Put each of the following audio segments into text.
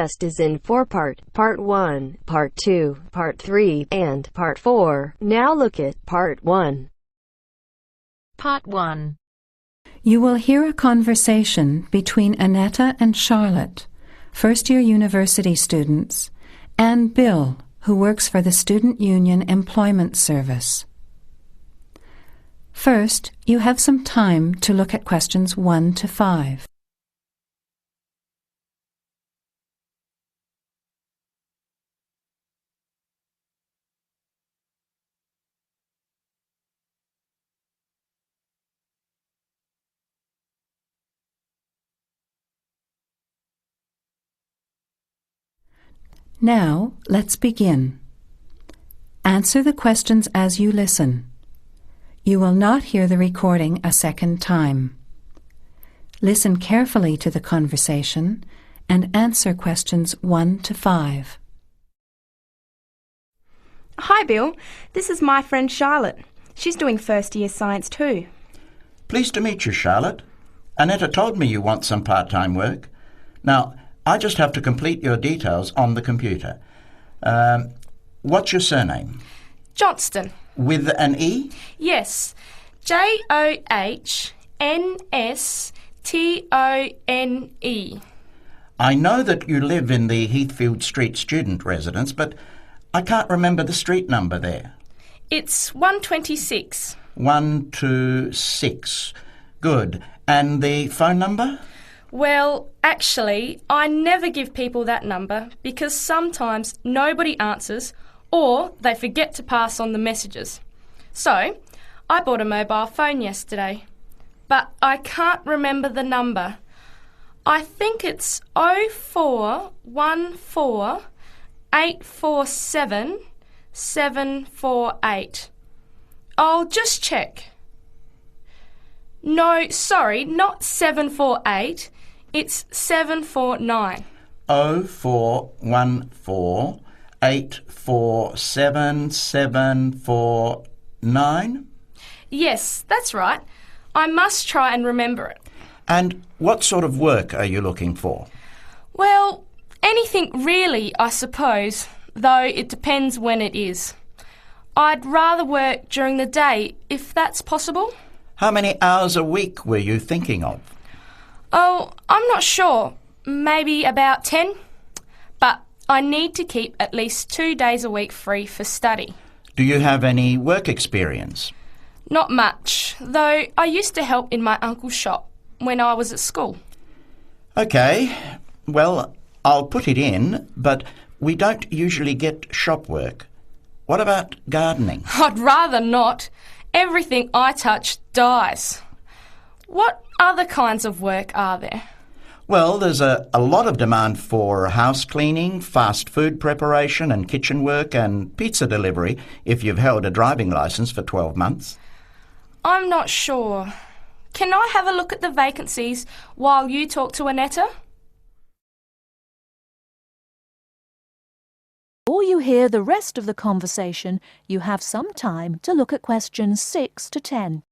test is in 4-part, Part 1, Part 2, Part 3, and Part 4. Now look at Part 1. Part 1. You will hear a conversation between Annetta and Charlotte, first-year university students, and Bill, who works for the Student Union Employment Service. First, you have some time to look at questions 1 to 5. Now, let's begin. Answer the questions as you listen. You will not hear the recording a second time. Listen carefully to the conversation and answer questions 1 to 5. Hi Bill, this is my friend Charlotte. She's doing first year science too. Pleased to meet you, Charlotte. Annetta told me you want some part-time work. Now, I just have to complete your details on the computer. What's your surname? Johnston. With an E? Yes, Johnstone. I know that you live in the Heathfield Street student residence, but I can't remember the street number there. It's 126. 126. Good. And the phone number? Well, actually, I never give people that number because sometimes nobody answers or they forget to pass on the messages. So, I bought a mobile phone yesterday, but I can't remember the number. I think it's 0414 847 748. I'll just check. No, sorry, not 748. It's 749. 0414 847 749? Yes, that's right. I must try and remember it. And what sort of work are you looking for? Well, anything really, I suppose, though it depends when it is. I'd rather work during the day, if that's possible. How many hours a week were you thinking of? Oh, I'm not sure. Maybe about 10. But I need to keep at least 2 days a week free for study. Do you have any work experience? Not much, though I used to help in my uncle's shop when I was at school. OK. Well, I'll put it in, but we don't usually get shop work. What about gardening? I'd rather not. Everything I touch dies. What other kinds of work are there? Well, there's a lot of demand for house cleaning, fast food preparation and kitchen work and pizza delivery if you've held a driving licence for 12 months. I'm not sure. Can I have a look at the vacancies while you talk to Annetta? Before you hear the rest of the conversation, you have some time to look at questions 6 to 10.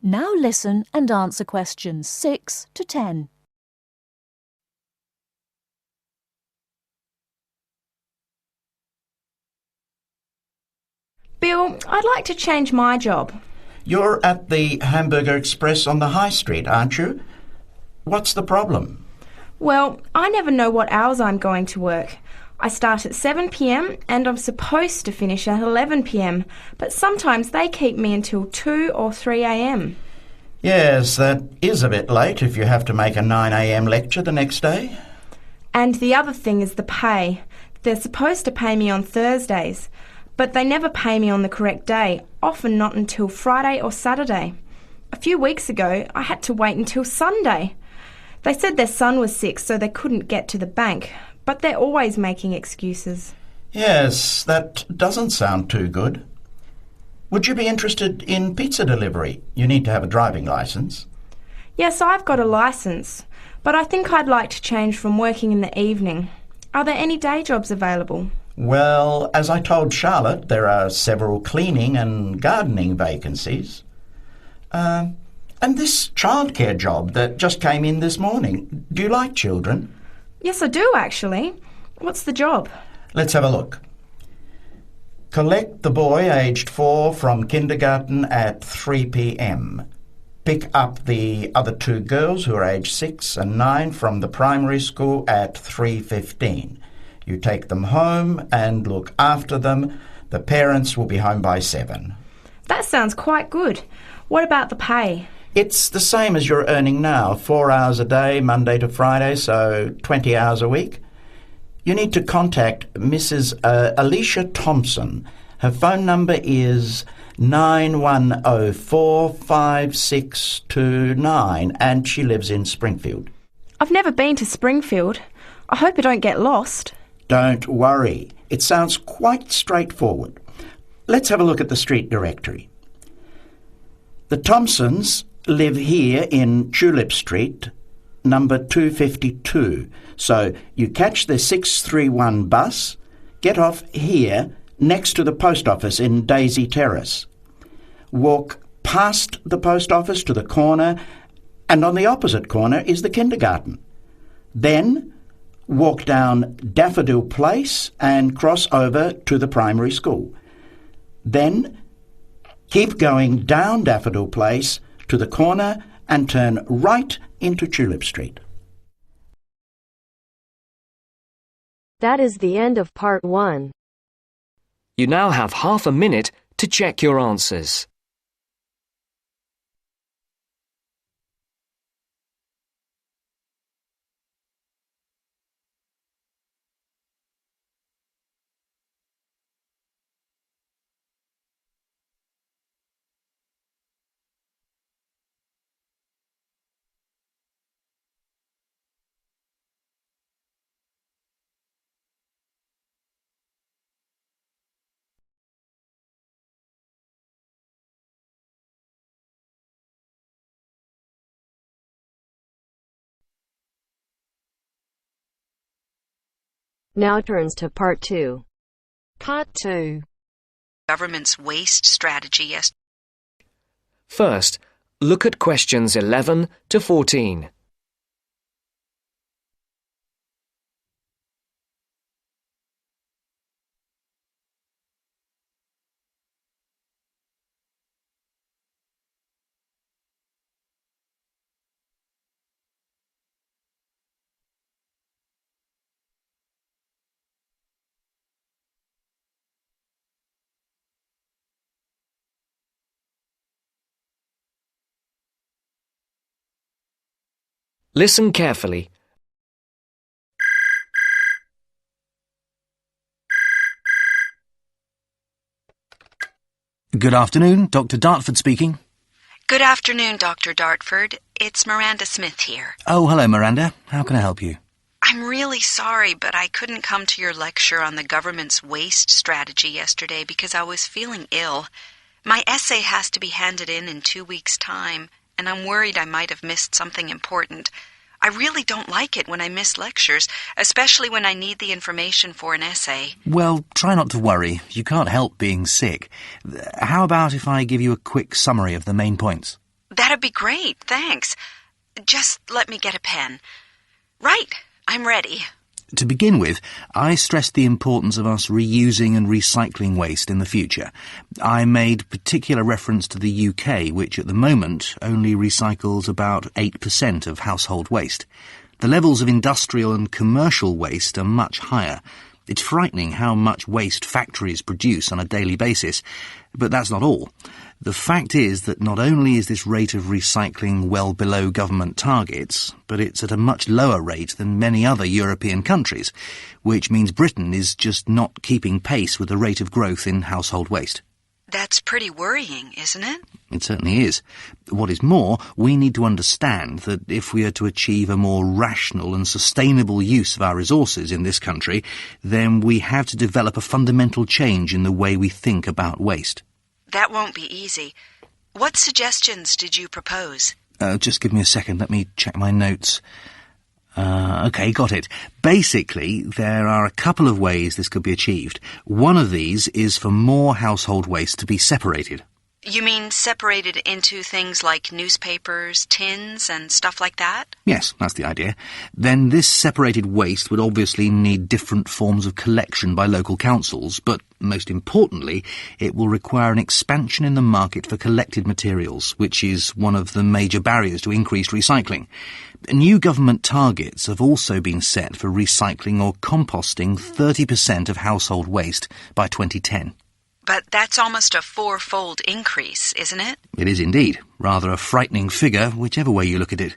Now listen and answer questions 6 to 10. Bill, I'd like to change my job. You're at the Hamburger Express on the High Street, aren't you? What's the problem? Well, I never know what hours I'm going to work. I start at 7 p.m. and I'm supposed to finish at 11 p.m, but sometimes they keep me until 2 or 3 a.m. Yes, that is a bit late if you have to make a 9 a.m. lecture the next day. And the other thing is the pay. They're supposed to pay me on Thursdays, but they never pay me on the correct day, often not until Friday or Saturday. A few weeks ago, I had to wait until Sunday. They said their son was sick, so they couldn't get to the bank, but they're always making excuses. Yes, that doesn't sound too good. Would you be interested in pizza delivery? You need to have a driving licence. Yes, I've got a licence, but I think I'd like to change from working in the evening. Are there any day jobs available? Well, as I told Charlotte, there are several cleaning and gardening vacancies. And this childcare job that just came in this morning. Do you like children? Yes, I do, actually. What's the job? Let's have a look. Collect the boy aged 4 from kindergarten at 3 p.m. Pick up the other 2 girls who are aged 6 and 9 from the primary school at 3:15. You take them home and look after them. The parents will be home by 7. That sounds quite good. What about the pay? It's the same as you're earning now, 4 hours a day, Monday to Friday, so 20 hours a week. You need to contact Mrs. Alicia Thompson. Her phone number is 91045629 and she lives in Springfield. I've never been to Springfield. I hope I don't get lost. Don't worry. It sounds quite straightforward. Let's have a look at the street directory. The Thompsons live here in Tulip Street, number 252. So you catch the 631 bus, get off here next to the post office in Daisy Terrace. Walk past the post office to the corner, and on the opposite corner is the kindergarten. Then walk down Daffodil Place and cross over to the primary school. Then keep going down Daffodil Place to the corner and turn right into Tulip Street. That is the end of part 1. You now have half a minute to check your answers. Now turns to part 2. Part 2. Government's waste strategy yesterday. First, look at questions 11 to 14. Listen carefully. Good afternoon, Dr. Dartford speaking. Good afternoon, Dr. Dartford. It's Miranda Smith here. Oh, hello, Miranda. How can I help you? I'm really sorry, but I couldn't come to your lecture on the government's waste strategy yesterday because I was feeling ill. My essay has to be handed in 2 weeks' time, and I'm worried I might have missed something important. I really don't like it when I miss lectures, especially when I need the information for an essay. Well, try not to worry. You can't help being sick. How about if I give you a quick summary of the main points? That'd be great, thanks. Just let me get a pen. Right, I'm ready. To begin with, I stressed the importance of us reusing and recycling waste in the future. I made particular reference to the UK, which at the moment only recycles about 8% of household waste. The levels of industrial and commercial waste are much higher. It's frightening how much waste factories produce on a daily basis, but that's not all. The fact is that not only is this rate of recycling well below government targets, but it's at a much lower rate than many other European countries, which means Britain is just not keeping pace with the rate of growth in household waste. That's pretty worrying, isn't it? It certainly is. What is more, we need to understand that if we are to achieve a more rational and sustainable use of our resources in this country, then we have to develop a fundamental change in the way we think about waste. That won't be easy. What suggestions did you propose? Just give me a second. Let me check my notes. OK, got it. Basically, there are a couple of ways this could be achieved. One of these is for more household waste to be separated. You mean separated into things like newspapers, tins, and stuff like that? Yes, that's the idea. Then this separated waste would obviously need different forms of collection by local councils, but most importantly, it will require an expansion in the market for collected materials, which is one of the major barriers to increased recycling. New government targets have also been set for recycling or composting 30% of household waste by 2010. But that's almost a 4-fold increase, isn't it? It is indeed. Rather a frightening figure, whichever way you look at it.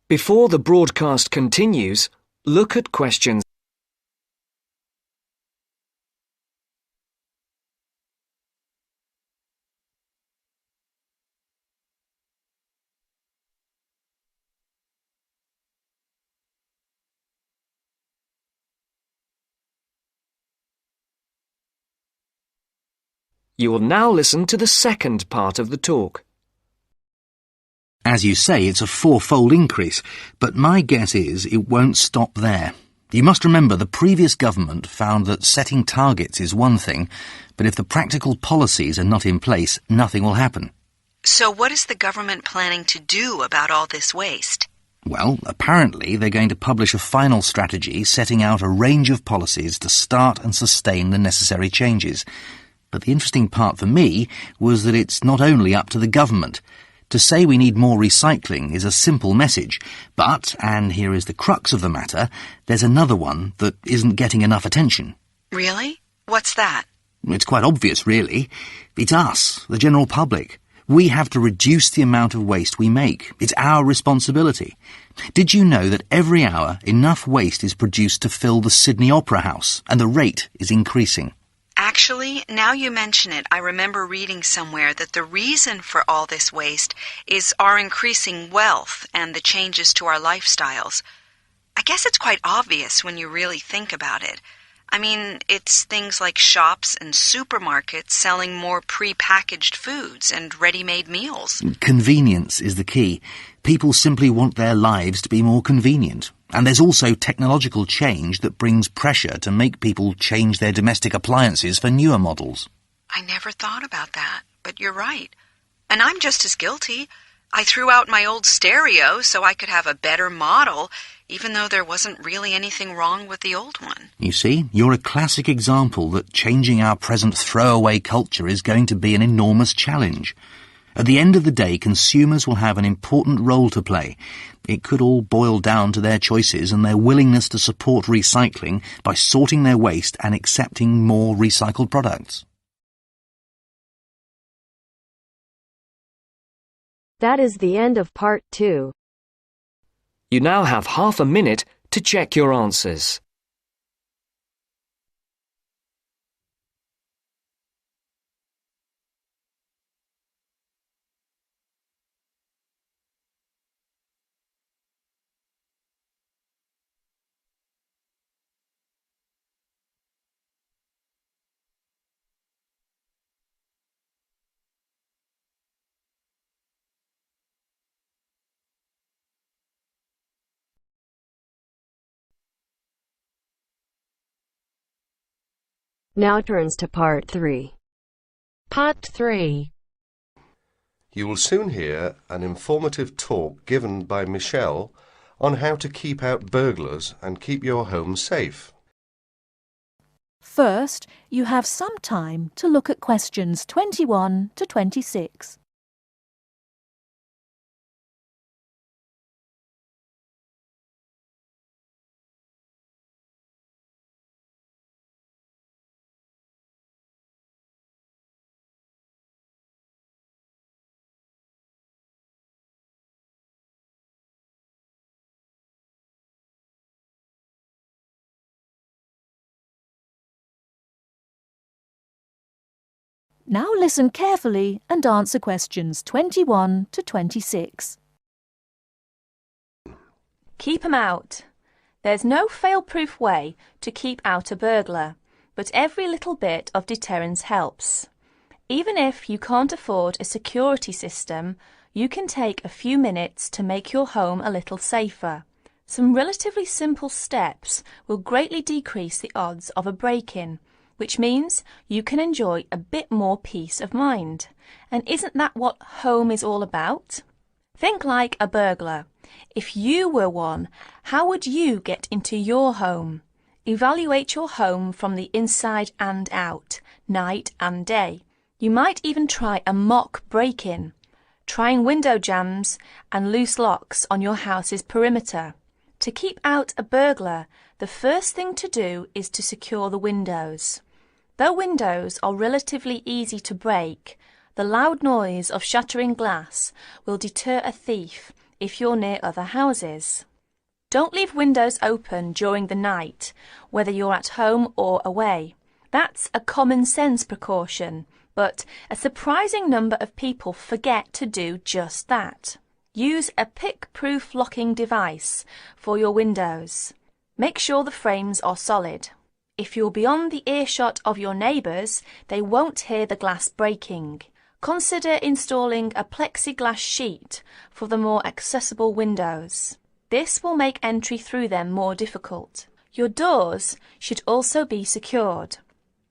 Before the broadcast continues, look at questions. You will now listen to the second part of the talk. As you say, it's a 4-fold increase, but my guess is it won't stop there. You must remember the previous government found that setting targets is one thing, but if the practical policies are not in place, nothing will happen. So what is the government planning to do about all this waste? Well, apparently they're going to publish a final strategy setting out a range of policies to start and sustain the necessary changes. But the interesting part for me was that it's not only up to the government. To say we need more recycling is a simple message, but, and here is the crux of the matter, there's another one that isn't getting enough attention. Really? What's that? It's quite obvious, really. It's us, the general public. We have to reduce the amount of waste we make. It's our responsibility. Did you know that every hour enough waste is produced to fill the Sydney Opera House, and the rate is increasing? Actually, now you mention it, I remember reading somewhere that the reason for all this waste is our increasing wealth and the changes to our lifestyles. I guess it's quite obvious when you really think about it. I mean, it's things like shops and supermarkets selling more pre-packaged foods and ready-made meals. Convenience is the key. People simply want their lives to be more convenient. And there's also technological change that brings pressure to make people change their domestic appliances for newer models. I never thought about that, but you're right. And I'm just as guilty. I threw out my old stereo so I could have a better model, even though there wasn't really anything wrong with the old one. You see, you're a classic example that changing our present throwaway culture is going to be an enormous challenge. At the end of the day, consumers will have an important role to play. It could all boil down to their choices and their willingness to support recycling by sorting their waste and accepting more recycled products. That is the end of part 2. You now have half a minute to check your answers. Now turns to part 3. Part 3. You will soon hear an informative talk given by Michelle on how to keep out burglars and keep your home safe. First, you have some time to look at questions 21 to 26. Now listen carefully and answer questions 21 to 26. Keep 'em out. There's no fail-proof way to keep out a burglar, but every little bit of deterrence helps. Even if you can't afford a security system, you can take a few minutes to make your home a little safer. Some relatively simple steps will greatly decrease the odds of a break-in, which means you can enjoy a bit more peace of mind. And isn't that what home is all about? Think like a burglar. If you were one, how would you get into your home? Evaluate your home from the inside and out, night and day. You might even try a mock break-in, trying window jams and loose locks on your house's perimeter. To keep out a burglar, the first thing to do is to secure the windows. Though windows are relatively easy to break, the loud noise of shattering glass will deter a thief if you're near other houses. Don't leave windows open during the night, whether you're at home or away. That's a common sense precaution, but a surprising number of people forget to do just that. Use a pick-proof locking device for your windows. Make sure the frames are solid. If you're beyond the earshot of your neighbours, they won't hear the glass breaking. Consider installing a plexiglass sheet for the more accessible windows. This will make entry through them more difficult. Your doors should also be secured.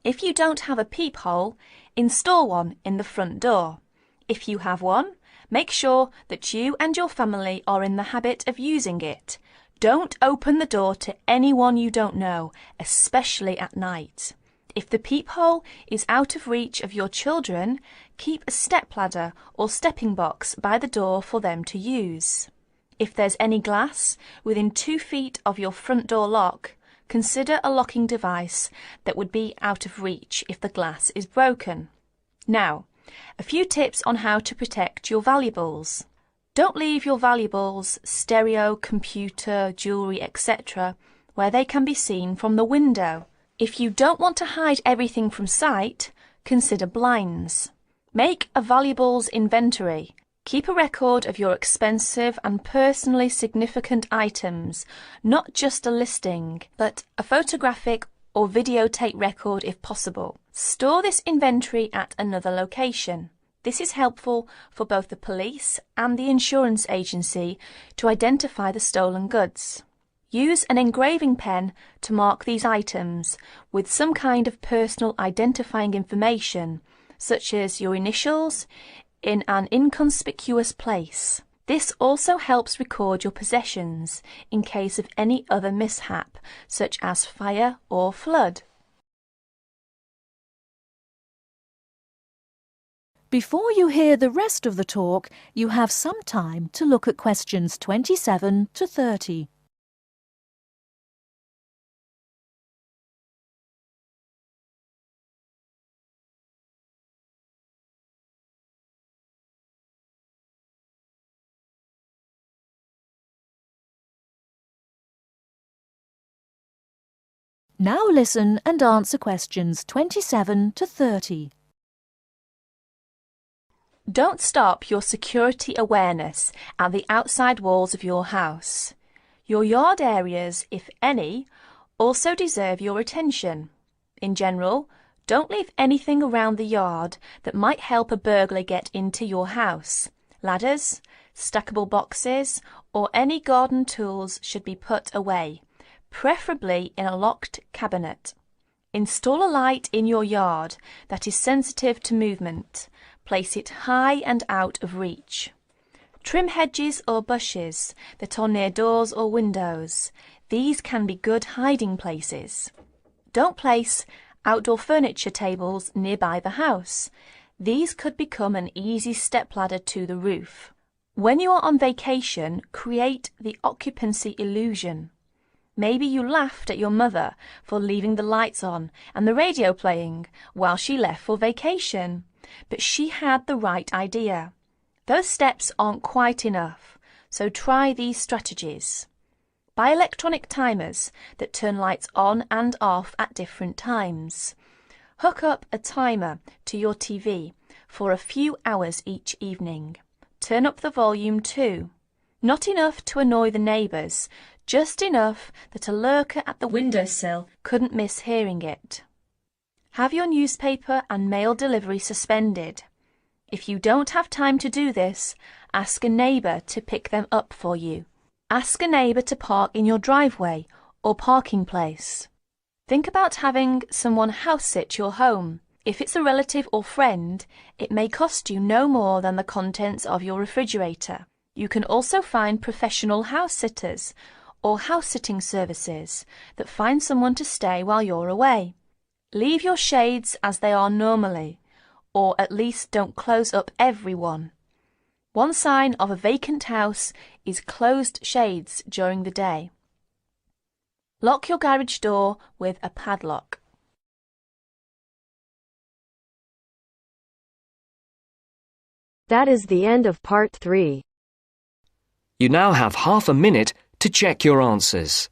If you don't have a peephole, install one in the front door. If you have one, make sure that you and your family are in the habit of using it. Don't open the door to anyone you don't know, especially at night. If the peephole is out of reach of your children, keep a stepladder or stepping box by the door for them to use. If there's any glass within 2 feet of your front door lock, consider a locking device that would be out of reach if the glass is broken. Now, a few tips on how to protect your valuables. Don't leave your valuables, stereo, computer, jewellery, etc., where they can be seen from the window. If you don't want to hide everything from sight, consider blinds. Make a valuables inventory. Keep a record of your expensive and personally significant items, not just a listing, but a photographic or videotape record if possible. Store this inventory at another location. This is helpful for both the police and the insurance agency to identify the stolen goods. Use an engraving pen to mark these items with some kind of personal identifying information, such as your initials, in an inconspicuous place. This also helps record your possessions in case of any other mishap, such as fire or flood. Before you hear the rest of the talk, you have some time to look at questions 27 to 30. Now listen and answer questions 27 to 30. Don't stop your security awareness at the outside walls of your house. Your yard areas, if any, also deserve your attention. In general, don't leave anything around the yard that might help a burglar get into your house. Ladders, stackable boxes, or any garden tools should be put away, preferably in a locked cabinet. Install a light in your yard that is sensitive to movement. Place it high and out of reach. Trim hedges or bushes that are near doors or windows. These can be good hiding places. Don't place outdoor furniture tables nearby the house. These could become an easy stepladder to the roof. When you are on vacation, create the occupancy illusion. Maybe you laughed at your mother for leaving the lights on and the radio playing while she left for vacation. But she had the right idea. Those steps aren't quite enough, so try these strategies. Buy electronic timers that turn lights on and off at different times. Hook up a timer to your TV for a few hours each evening. Turn up the volume too. Not enough to annoy the neighbours. just enough that a lurker at the windowsill couldn't miss hearing it. Have your newspaper and mail delivery suspended. If you don't have time to do this, ask a neighbour to pick them up for you. Ask a neighbour to park in your driveway or parking place. Think about having someone house-sit your home. If it's a relative or friend, it may cost you no more than the contents of your refrigerator. You can also find professional house-sitters or house-sitting services that find someone to stay while you're away. Leave your shades as they are normally, or at least don't close up every one. One sign of a vacant house is closed shades during the day. Lock your garage door with a padlock. That is the end of part 3. You now have half a minute to check your answers.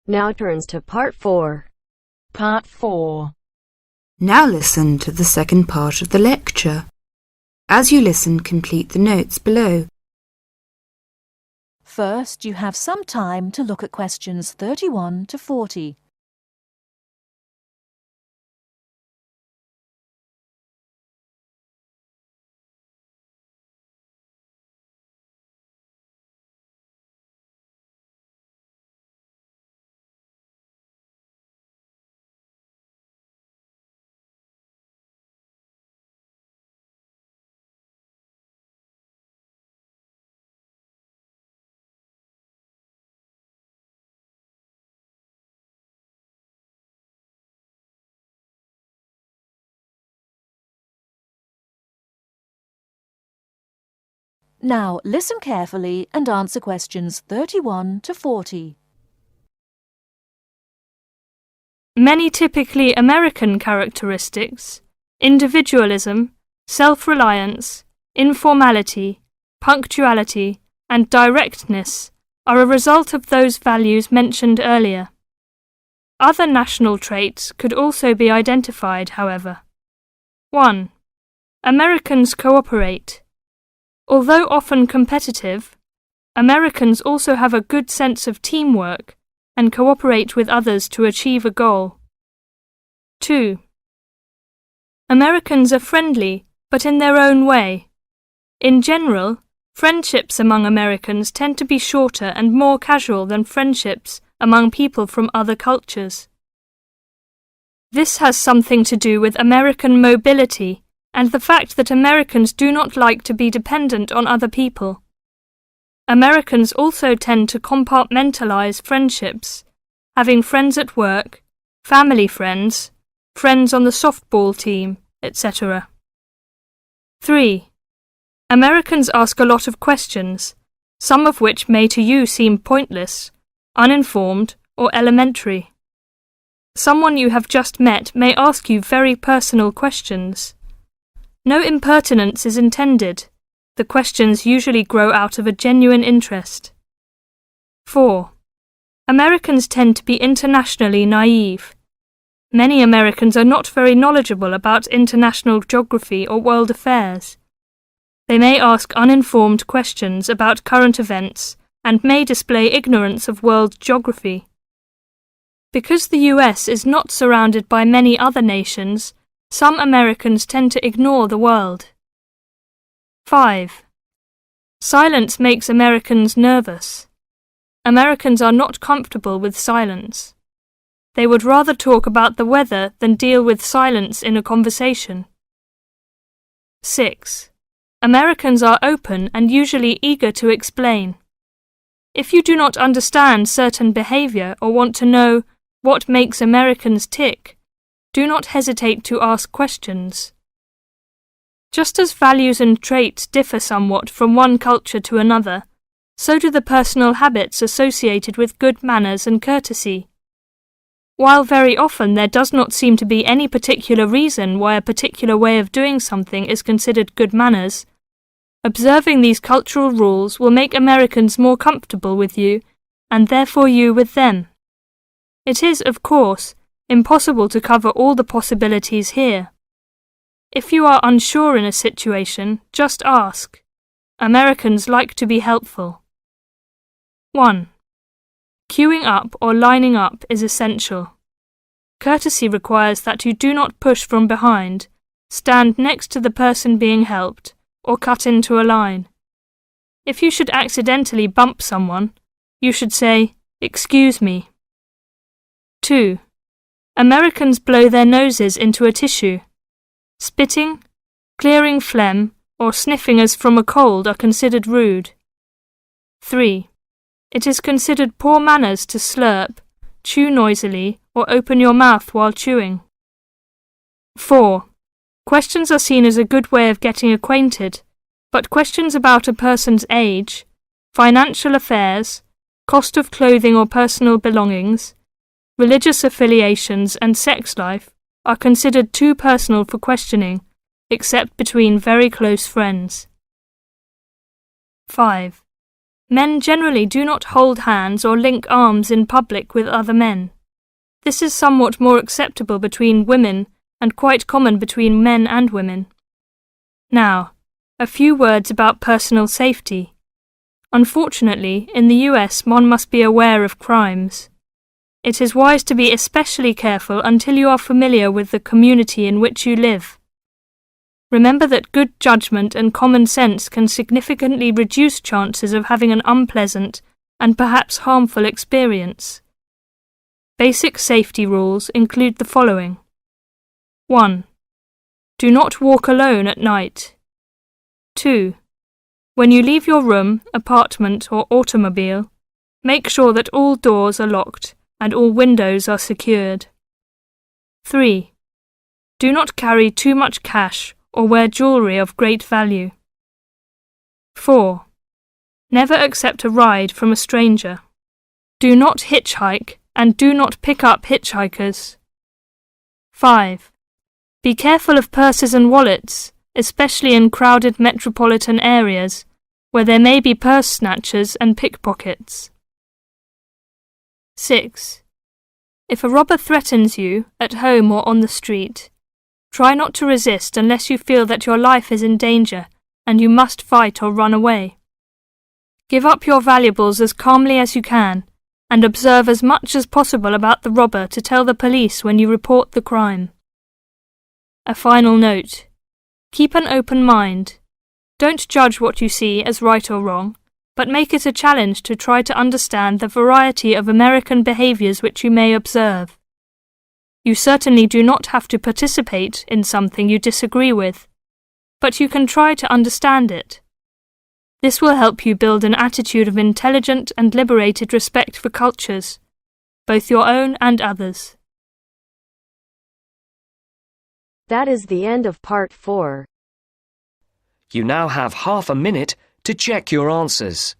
Now turns to part 4. Part 4. Now listen to the second part of the lecture. As you listen, complete the notes below. First, you have some time to look at questions 31 to 40. Now listen carefully and answer questions 31 to 40. Many typically American characteristics, individualism, self-reliance, informality, punctuality, and directness, are a result of those values mentioned earlier. Other national traits could also be identified, however. 1. Americans cooperate. Although often competitive, Americans also have a good sense of teamwork and cooperate with others to achieve a goal. 2. Americans are friendly, but in their own way. In general, friendships among Americans tend to be shorter and more casual than friendships among people from other cultures. This has something to do with American mobility and the fact that Americans do not like to be dependent on other people. Americans also tend to compartmentalize friendships, having friends at work, family friends, friends on the softball team, etc. 3. Americans ask a lot of questions, some of which may to you seem pointless, uninformed, or elementary. Someone you have just met may ask you very personal questions. No impertinence is intended. The questions usually grow out of a genuine interest. 4. Americans tend to be internationally naive. Many Americans are not very knowledgeable about international geography or world affairs. They may ask uninformed questions about current events and may display ignorance of world geography. Because the US is not surrounded by many other nations, some Americans tend to ignore the world. 5. Silence makes Americans nervous. Americans are not comfortable with silence. They would rather talk about the weather than deal with silence in a conversation. 6. Americans are open and usually eager to explain. If you do not understand certain behavior or want to know what makes Americans tick, do not hesitate to ask questions. Just as values and traits differ somewhat from one culture to another, so do the personal habits associated with good manners and courtesy. While very often there does not seem to be any particular reason why a particular way of doing something is considered good manners, observing these cultural rules will make Americans more comfortable with you, and therefore you with them. It is, of course, impossible to cover all the possibilities here. If you are unsure in a situation, just ask. Americans like to be helpful. 1. Queuing up or lining up is essential. Courtesy requires that you do not push from behind, stand next to the person being helped, or cut into a line. If you should accidentally bump someone, you should say, "Excuse me." 2. Americans blow their noses into a tissue. Spitting, clearing phlegm, or sniffing as from a cold are considered rude. 3. It is considered poor manners to slurp, chew noisily, or open your mouth while chewing. 4. Questions are seen as a good way of getting acquainted, but questions about a person's age, financial affairs, cost of clothing or personal belongings, religious affiliations and sex life are considered too personal for questioning, except between very close friends. 5. Men generally do not hold hands or link arms in public with other men. This is somewhat more acceptable between women and quite common between men and women. Now, a few words about personal safety. Unfortunately, in the US, one must be aware of crimes. It is wise to be especially careful until you are familiar with the community in which you live. Remember that good judgment and common sense can significantly reduce chances of having an unpleasant and perhaps harmful experience. Basic safety rules include the following. 1. Do not walk alone at night. 2. When you leave your room, apartment, or automobile, make sure that all doors are locked and all windows are secured. 3. Do not carry too much cash or wear jewellery of great value. 4. Never accept a ride from a stranger. Do not hitchhike and do not pick up hitchhikers. 5. Be careful of purses and wallets, especially in crowded metropolitan areas, where there may be purse snatchers and pickpockets. 6. If a robber threatens you, at home or on the street, try not to resist unless you feel that your life is in danger and you must fight or run away. Give up your valuables as calmly as you can and observe as much as possible about the robber to tell the police when you report the crime. A final note. Keep an open mind. Don't judge what you see as right or wrong, but make it a challenge to try to understand the variety of American behaviours which you may observe. You certainly do not have to participate in something you disagree with, but you can try to understand it. This will help you build an attitude of intelligent and liberated respect for cultures, both your own and others. That is the end of part 4. You now have half a minute to check your answers.